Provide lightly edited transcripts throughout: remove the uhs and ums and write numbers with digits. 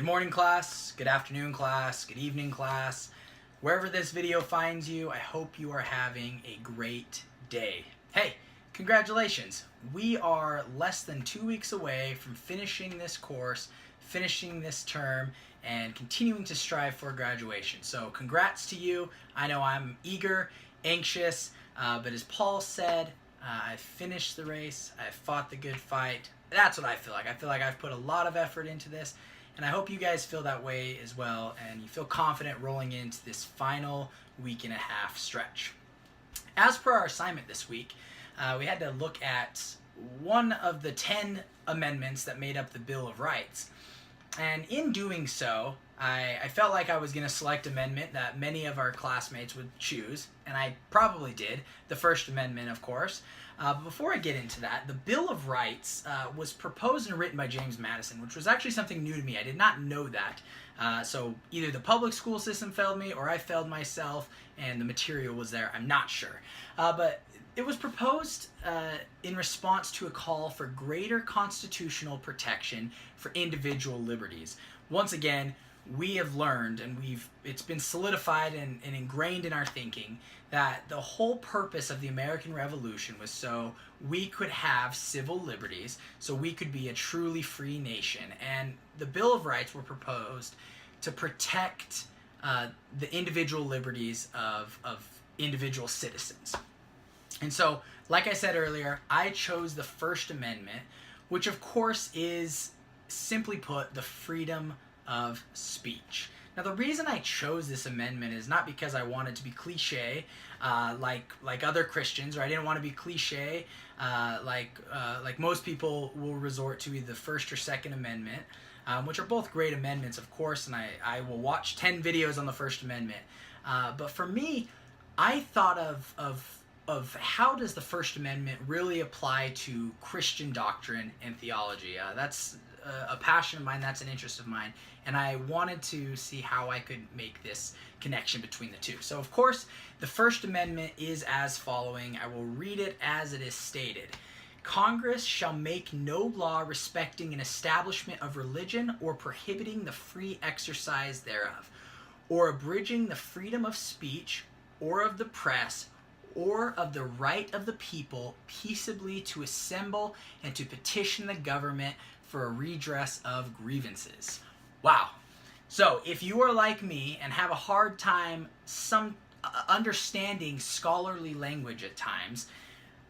Good morning, class. Good afternoon, class. Good evening, class. Wherever this video finds you, I hope you are having a great day. Hey, congratulations. We are less than 2 weeks away from finishing this course, finishing this term, and continuing to strive for graduation. So congrats to you. I know I'm eager, anxious, but as Paul said, I finished the race. I fought the good fight. That's what I feel like. I feel like I've put a lot of effort into this, and I hope you guys feel that way as well, and you feel confident rolling into this final week and a half stretch. As per our assignment this week, we had to look at one of the 10 amendments that made up the Bill of Rights. And in doing so, I felt like I was going to select an amendment that many of our classmates would choose, and I probably did, the First Amendment, of course. But before I get into that, the Bill of Rights was proposed and written by James Madison, which was actually something new to me. I did not know that. So either the public school system failed me, or I failed myself, and the material was there. I'm not sure. But it was proposed in response to a call for greater constitutional protection for individual liberties. Once again, we have learned, and it's been solidified and ingrained in our thinking, that the whole purpose of the American Revolution was so we could have civil liberties, so we could be a truly free nation. And the Bill of Rights were proposed to protect the individual liberties of individual citizens. And so, like I said earlier, I chose the First Amendment, which of course is, simply put, the freedom of speech. Now, the reason I chose this amendment is not because I wanted to be cliche like other Christians, or I didn't want to be cliche like most people will resort to either the First or Second Amendment, which are both great amendments, of course, and I will watch 10 videos on the First Amendment. But for me, I thought of how does the First Amendment really apply to Christian doctrine and theology. That's a passion of mine, that's an interest of mine, and I wanted to see how I could make this connection between the two. So of course, the First Amendment is as following. I will read it as it is stated. Congress shall make no law respecting an establishment of religion or prohibiting the free exercise thereof, or abridging the freedom of speech or of the press, or of the right of the people peaceably to assemble and to petition the government for a redress of grievances. Wow. So if you are like me and have a hard time understanding scholarly language at times,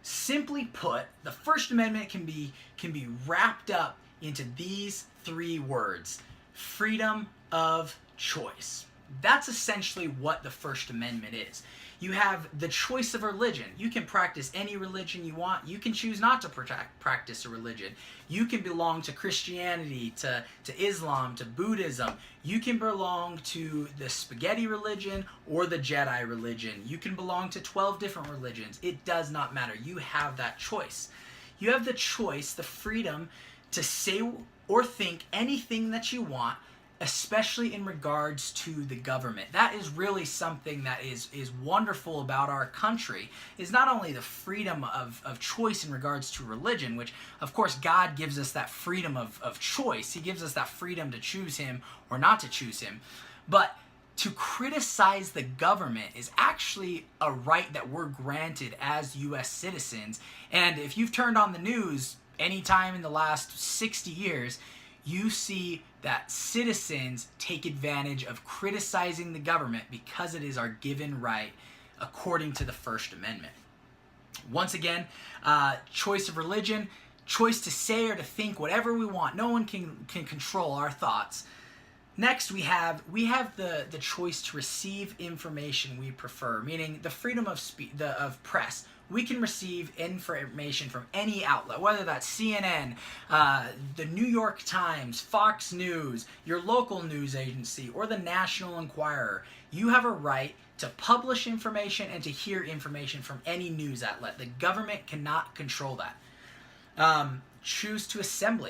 simply put, the First Amendment can be wrapped up into these 3 words: freedom of choice. That's essentially what the First Amendment is. You have the choice of religion. You can practice any religion you want. You can choose not to practice a religion. You can belong to Christianity, to Islam, to Buddhism. You can belong to the spaghetti religion or the Jedi religion. You can belong to 12 different religions. It does not matter. You have that choice. You have the choice, the freedom to say or think anything that you want, especially in regards to the government. That is really something that is wonderful about our country, is not only the freedom of choice in regards to religion, which of course God gives us that freedom of choice. He gives us that freedom to choose him or not to choose him. But to criticize the government is actually a right that we're granted as U.S. citizens. And if you've turned on the news anytime in the last 60 years, you see that citizens take advantage of criticizing the government because it is our given right according to the First Amendment. Once again, choice of religion, choice to say or to think whatever we want. No one can control our thoughts. Next, we have the choice to receive information we prefer, meaning the freedom of press. We can receive information from any outlet, whether that's CNN, the New York Times, Fox News, your local news agency, or the National Enquirer. You have a right to publish information and to hear information from any news outlet. The government cannot control that. Choose to assemble.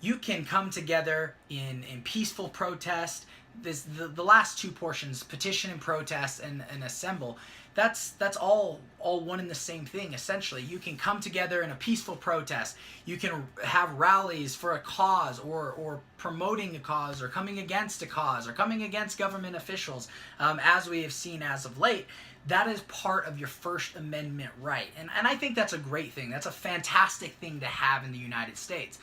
You can come together in peaceful protest. the last two portions, petition and protest and assemble, that's all one and the same thing essentially. You can come together in a peaceful protest. You can have rallies for a cause, or promoting a cause, or coming against a cause, or coming against government officials, as we have seen as of late. That is part of your First Amendment right, and I think that's a great thing. That's a fantastic thing to have in the United States.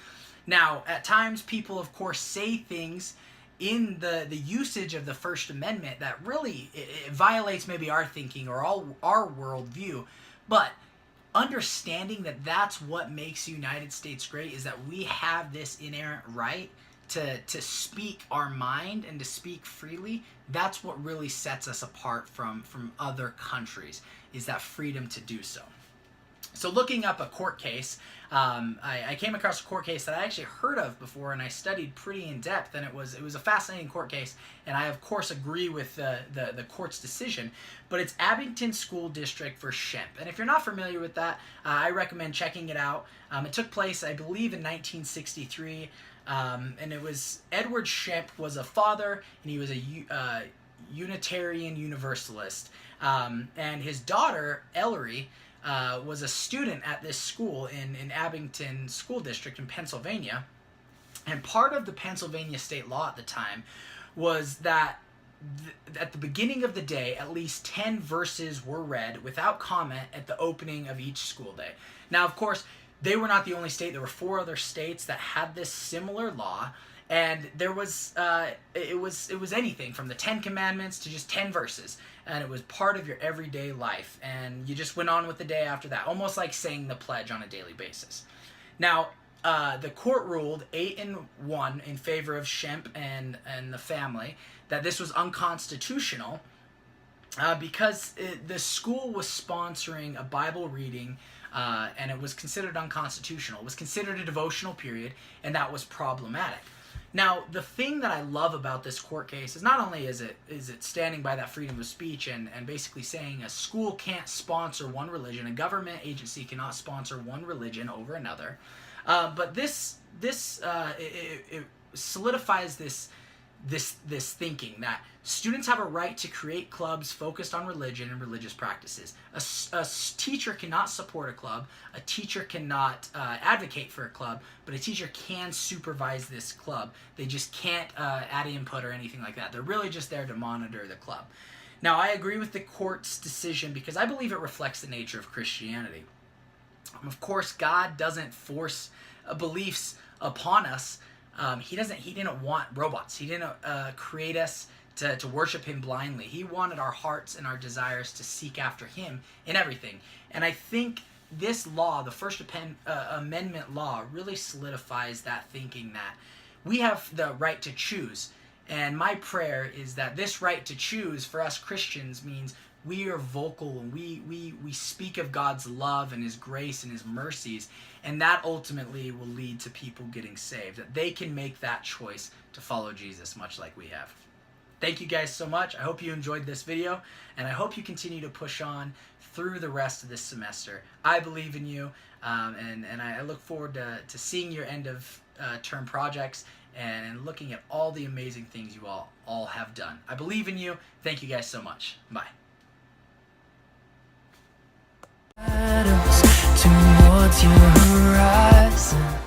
Now, at times, people, of course, say things in the usage of the First Amendment that really it violates maybe our thinking or our worldview. But understanding that that's what makes the United States great, is that we have this inherent right to speak our mind and to speak freely. That's what really sets us apart from other countries, is that freedom to do so. So looking up a court case, I came across a court case that I actually heard of before, and I studied pretty in depth, and it was a fascinating court case, and I of course agree with the court's decision. But it's Abington School District v. Schempp, and if you're not familiar with that, I recommend checking it out. It took place, I believe, in 1963, and it was Edward Schempp was a father, and he was a Unitarian Universalist, and his daughter Ellery was a student at this school in Abington School District in Pennsylvania. And part of the Pennsylvania state law at the time was that at the beginning of the day, at least 10 verses were read without comment at the opening of each school day. Now, of course, they were not the only state. There were 4 other states that had this similar law. And there was, it was anything from the 10 Commandments to just 10 verses. And it was part of your everyday life. And you just went on with the day after that, almost like saying the pledge on a daily basis. Now, the court ruled 8-1 in favor of Schempp and the family, that this was unconstitutional because the school was sponsoring a Bible reading, and it was considered unconstitutional. It was considered a devotional period, and that was problematic. Now, the thing that I love about this court case is not only is it standing by that freedom of speech and basically saying a school can't sponsor one religion, a government agency cannot sponsor one religion over another, but this solidifies this thinking that students have a right to create clubs focused on religion and religious practices. A teacher cannot support a club, a teacher cannot advocate for a club, but a teacher can supervise this club. They just can't add input or anything like that. They're really just there to monitor the club. Now, I agree with the court's decision because I believe it reflects the nature of Christianity. Of course, God doesn't force beliefs upon us. He didn't want robots. He didn't create us to worship him blindly. He wanted our hearts and our desires to seek after him in everything. And I think this law, the First Amendment law, really solidifies that thinking that we have the right to choose. And my prayer is that this right to choose for us Christians means we are vocal and we speak of God's love and his grace and his mercies, and that ultimately will lead to people getting saved, that they can make that choice to follow Jesus much like we have. Thank you guys so much. I hope you enjoyed this video, and I hope you continue to push on through the rest of this semester. I believe in you, and I look forward to seeing your end of term projects and looking at all the amazing things you all have done. I believe in you. Thank you guys so much. Bye. Towards your horizon.